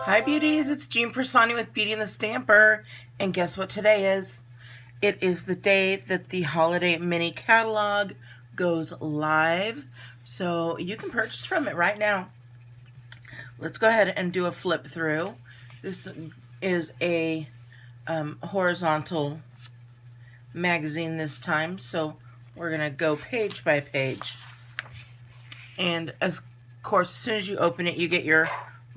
Hi beauties, it's Jean Piersanti with Beauty and the Stamper, and guess what today is? It is the day that the holiday mini catalog goes live, so you can purchase from it right now. Let's go ahead and do a flip through. This is a horizontal magazine this time, so we're going to go page by page. And of course, as soon as you open it, you get your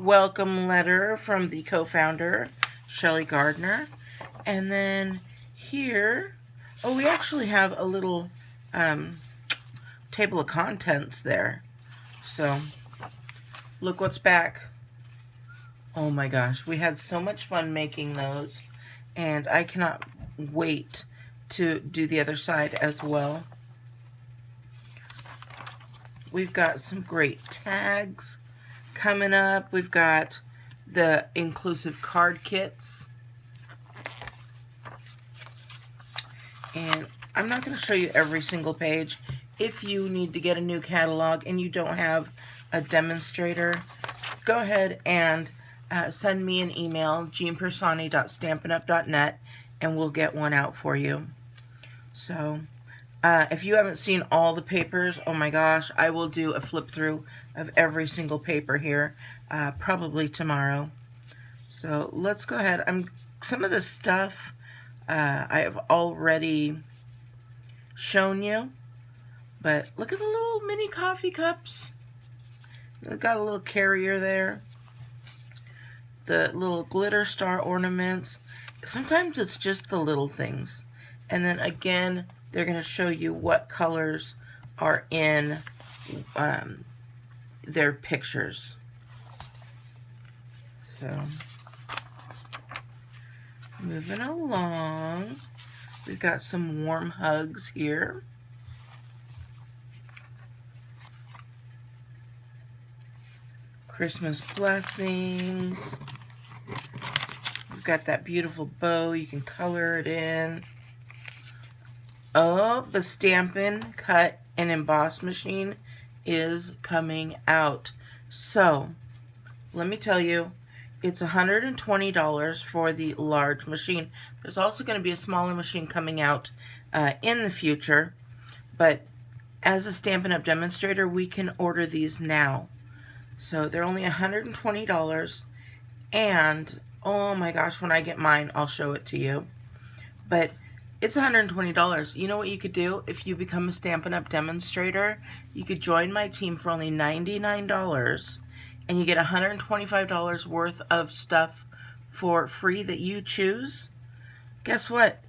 welcome letter from the co-founder, Shelley Gardner. And then here, oh, we actually have a little table of contents there. So, look what's back. Oh my gosh, we had so much fun making those. And I cannot wait to do the other side as well. We've got some great tags coming up. We've got the inclusive card kits. And I'm not going to show you every single page. If you need to get a new catalog and you don't have a demonstrator, go ahead and send me an email, jeanpiersanti.stampinup.net, and we'll get one out for you. So, if you haven't seen all the papers, oh my gosh, I will do a flip through of every single paper here, probably tomorrow. So let's go ahead. Some of the stuff I have already shown you, but look at the little mini coffee cups. They've got a little carrier there. The little glitter star ornaments. Sometimes it's just the little things. And then again, they're going to show you what colors are in their pictures. So, moving along, we've got some warm hugs here. Christmas blessings. We've got that beautiful bow. You can color it in. Oh, the Stampin Cut and Emboss machine is coming out. So, let me tell you, it's $120 for the large machine. There's also going to be a smaller machine coming out in the future, but as a Stampin' Up! Demonstrator, we can order these now. So they're only $120, and oh my gosh, when I get mine, I'll show it to you. But it's $120. You know what you could do if you become a Stampin' Up! Demonstrator? You could join my team for only $99, and you get $125 worth of stuff for free that you choose. Guess what?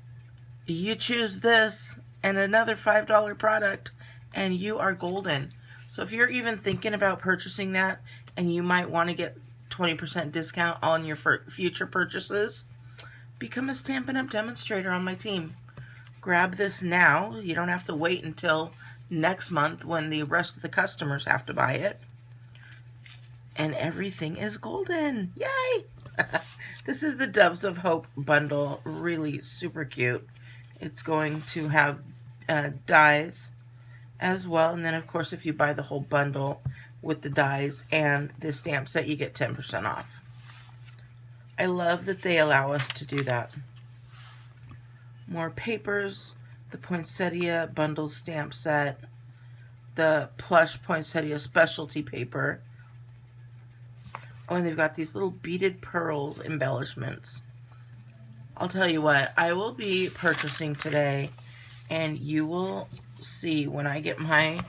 You choose this and another $5 product, and you are golden. So if you're even thinking about purchasing that, and you might want to get 20% discount on your future purchases, become a Stampin' Up! Demonstrator on my team. Grab this now. You don't have to wait until next month when the rest of the customers have to buy it. And everything is golden. Yay! This is the Doves of Hope bundle. Really super cute. It's going to have dies as well. And then, of course, if you buy the whole bundle with the dies and the stamp set, you get 10% off. I love that they allow us to do that. More papers, the poinsettia bundle stamp set, the plush poinsettia specialty paper. Oh, and they've got these little beaded pearl embellishments. I'll tell you what, I will be purchasing today, and you will see when I get my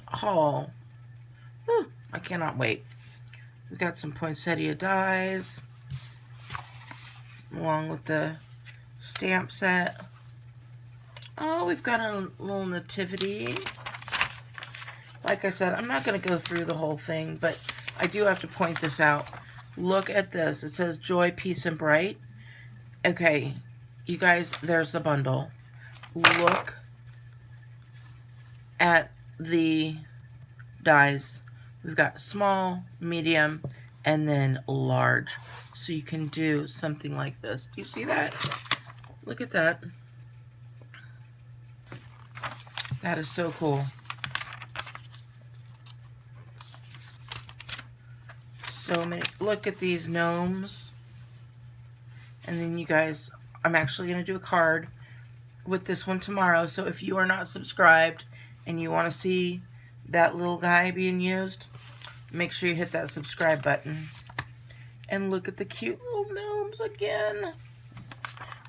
haul. Whew, I cannot wait. We've got some poinsettia dies along with the stamp set. Oh, we've got a little nativity. Like I said, I'm not going to go through the whole thing, but I do have to point this out. Look at this. It says Joy, Peace, and Bright. Okay, you guys, there's the bundle. Look at the dies. We've got small, medium, and then large. So you can do something like this. Do you see that? Look at that. That is so cool. So many. Look at these gnomes. And then you guys, I'm actually going to do a card with this one tomorrow. So if you are not subscribed and you want to see that little guy being used, make sure you hit that subscribe button. And look at the cute little gnomes again.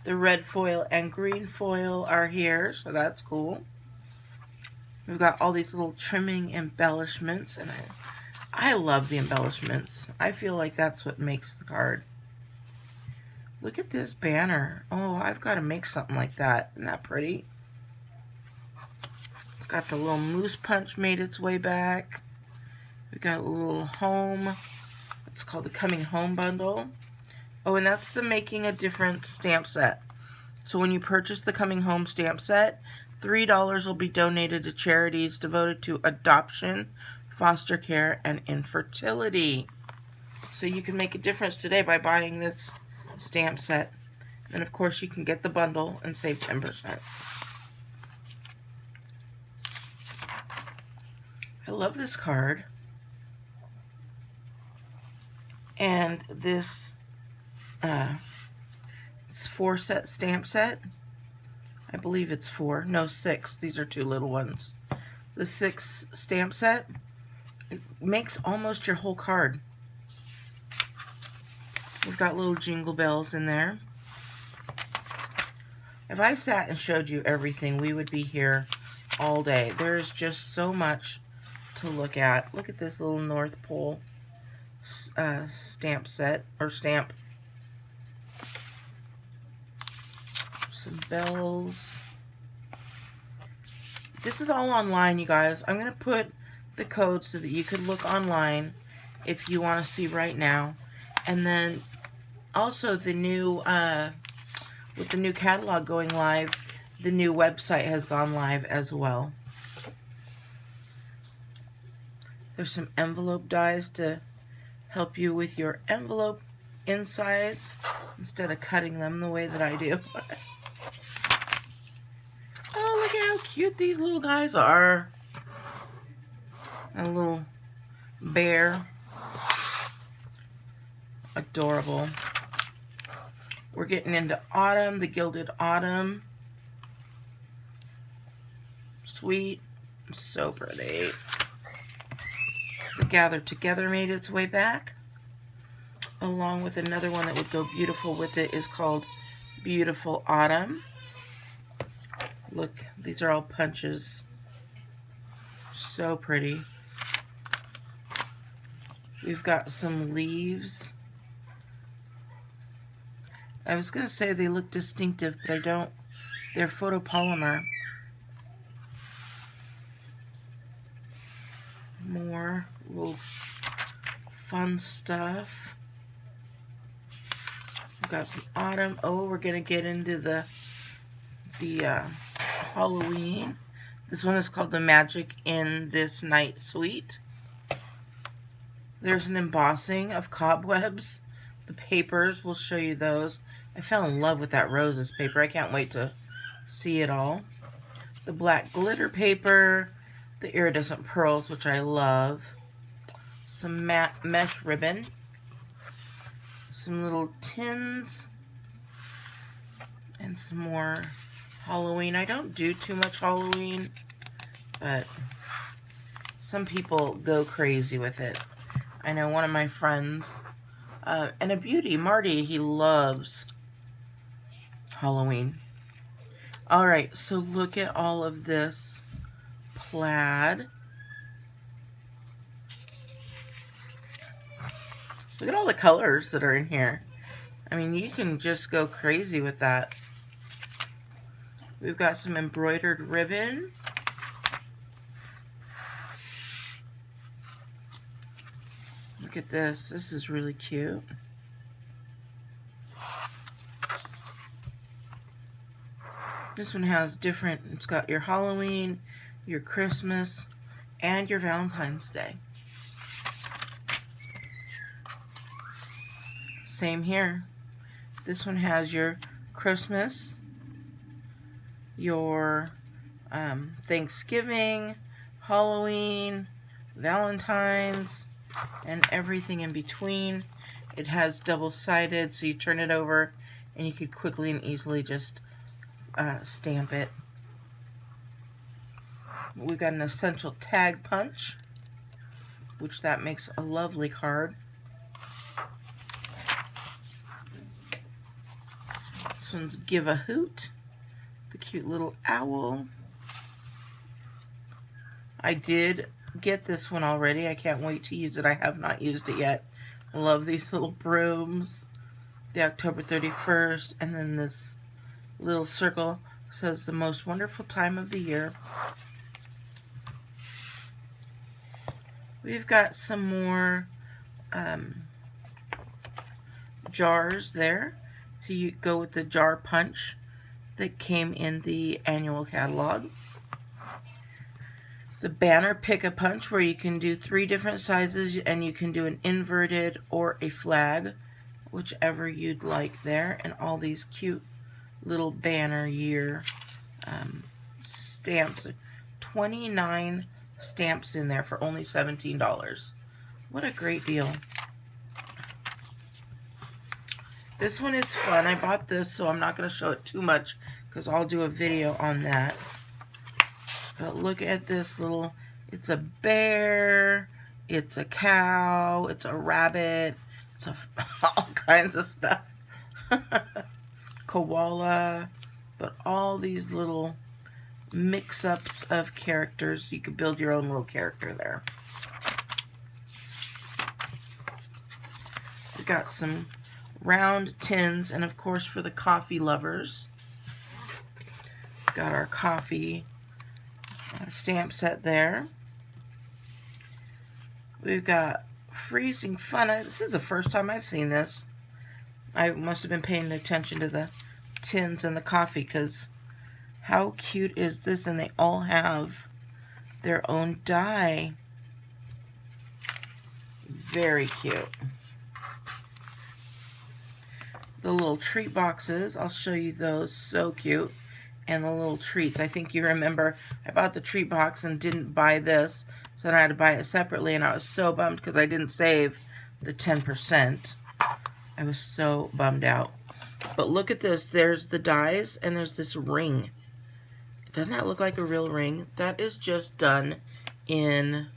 The red foil and green foil are here, so that's cool. We've got all these little trimming embellishments, and I love the embellishments. I feel like that's what makes the card. Look at this banner. Oh, I've got to make something like that. Isn't that pretty? Got the little moose punch made its way back. We've got a little home. It's called the Coming Home Bundle. Oh, and that's the Making a Difference stamp set. So when you purchase the Coming Home stamp set, $3 will be donated to charities devoted to adoption, foster care, and infertility. So you can make a difference today by buying this stamp set. And of course you can get the bundle and save 10%. I love this card. And this it's 4-set stamp set. I believe it's 4. No, 6. These are 2 little ones. The 6 stamp set, it makes almost your whole card. We've got little jingle bells in there. If I sat and showed you everything, we would be here all day. There's just so much to look at. Look at this little North Pole stamp set, or stamp. Some bells. This is all online, you guys. I'm going to put the code so that you could look online if you want to see right now. And then also the new, with the new catalog going live, the new website has gone live as well. There's some envelope dies to help you with your envelope insides instead of cutting them the way that I do. Oh, look at how cute these little guys are. A little bear. Adorable. We're getting into autumn, the Gilded Autumn. Sweet. So pretty. The Gather Together made its way back. Along with another one that would go beautiful with it is called Beautiful Autumn. Look, these are all punches. So pretty. We've got some leaves. I was going to say they look distinctive, but I don't. They're photopolymer. More little fun stuff. We've got some autumn. Oh, we're going to get into the Halloween. This one is called The Magic in This Night Suite. There's an embossing of cobwebs. The papers, we'll show you those. I fell in love with that roses paper. I can't wait to see it all. The black glitter paper. The iridescent pearls, which I love. Some matte mesh ribbon. Some little tins. And some more Halloween. I don't do too much Halloween, but some people go crazy with it. I know one of my friends, and a beauty, Marty, he loves Halloween. Alright, so look at all of this plaid. Look at all the colors that are in here. I mean, you can just go crazy with that. We've got some embroidered ribbon. Look at this. This is really cute. This one has different, it's got your Halloween, your Christmas, and your Valentine's Day. Same here. This one has your Christmas, your Thanksgiving, Halloween, Valentine's, and everything in between. It has double-sided, so you turn it over and you could quickly and easily just stamp it. We've got an essential tag punch, which that makes a lovely card. This one's Give a Hoot, the cute little owl. I did get this one already. I can't wait to use it. I have not used it yet. I love these little brooms. The October 31st, and then this little circle says the most wonderful time of the year. We've got some more jars there. So you go with the jar punch that came in the annual catalog. The banner Pick-a-Punch, where you can do 3 different sizes and you can do an inverted or a flag, whichever you'd like there. And all these cute little banner year stamps. 29 stamps in there for only $17. What a great deal. This one is fun. I bought this, so I'm not going to show it too much because I'll do a video on that. But look at this little, it's a bear, it's a cow, it's a rabbit, it's all kinds of stuff. Koala, but all these little mix-ups of characters. You could build your own little character there. We got some round tins, and of course for the coffee lovers, got our coffee stamp set there. We've got Freezing Fun. This is the first time I've seen this. I must have been paying attention to the tins and the coffee, because how cute is this? And they all have their own die. Very cute. The little treat boxes, I'll show you those. So cute. And the little treats. I think you remember I bought the treat box and didn't buy this, so then I had to buy it separately, and I was so bummed because I didn't save the 10%. I was so bummed out. But look at this. There's the dies, and there's this ring. Doesn't that look like a real ring? That is just done in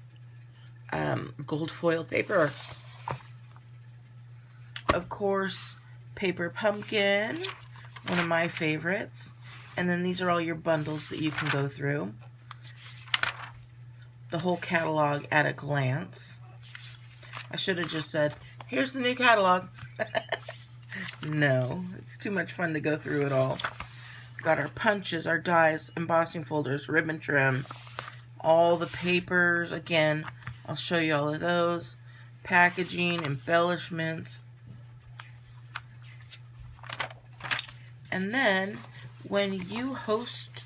gold foil paper. Of course, Paper Pumpkin, one of my favorites. And then these are all your bundles that you can go through. The whole catalog at a glance. I should have just said, here's the new catalog. No, it's too much fun to go through it all. Got our punches, our dies, embossing folders, ribbon trim, all the papers. Again, I'll show you all of those. Packaging, embellishments. And then when you host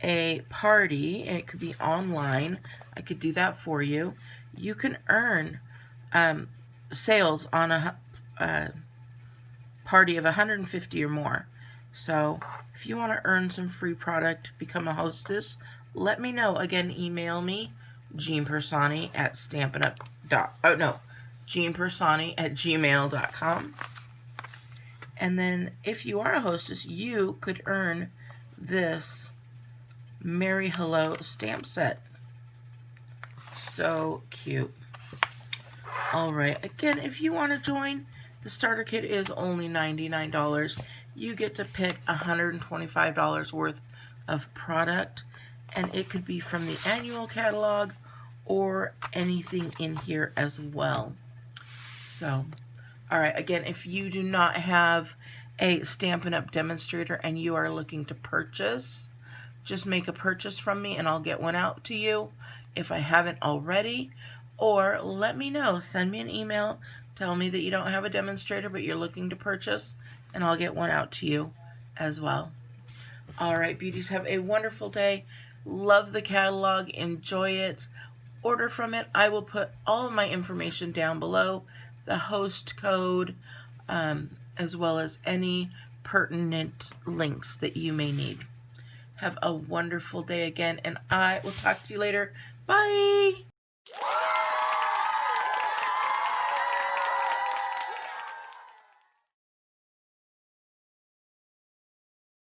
a party, and it could be online, I could do that for you, you can earn sales on a party of 150 or more. So if you want to earn some free product, become a hostess, let me know. Again, email me, jeanpersani@gmail.com. And then if you are a hostess, you could earn this Merry Hello stamp set. So cute. Alright, again, if you want to join, the starter kit is only $99. You get to pick $125 worth of product, and it could be from the annual catalog or anything in here as well. So, alright, again, if you do not have a Stampin' Up! Demonstrator and you are looking to purchase, just make a purchase from me and I'll get one out to you if I haven't already. Or let me know. Send me an email. Tell me that you don't have a demonstrator but you're looking to purchase, and I'll get one out to you as well. Alright, beauties, have a wonderful day. Love the catalog. Enjoy it. Order from it. I will put all of my information down below. The host code, as well as any pertinent links that you may need. Have a wonderful day again, and I will talk to you later. Bye!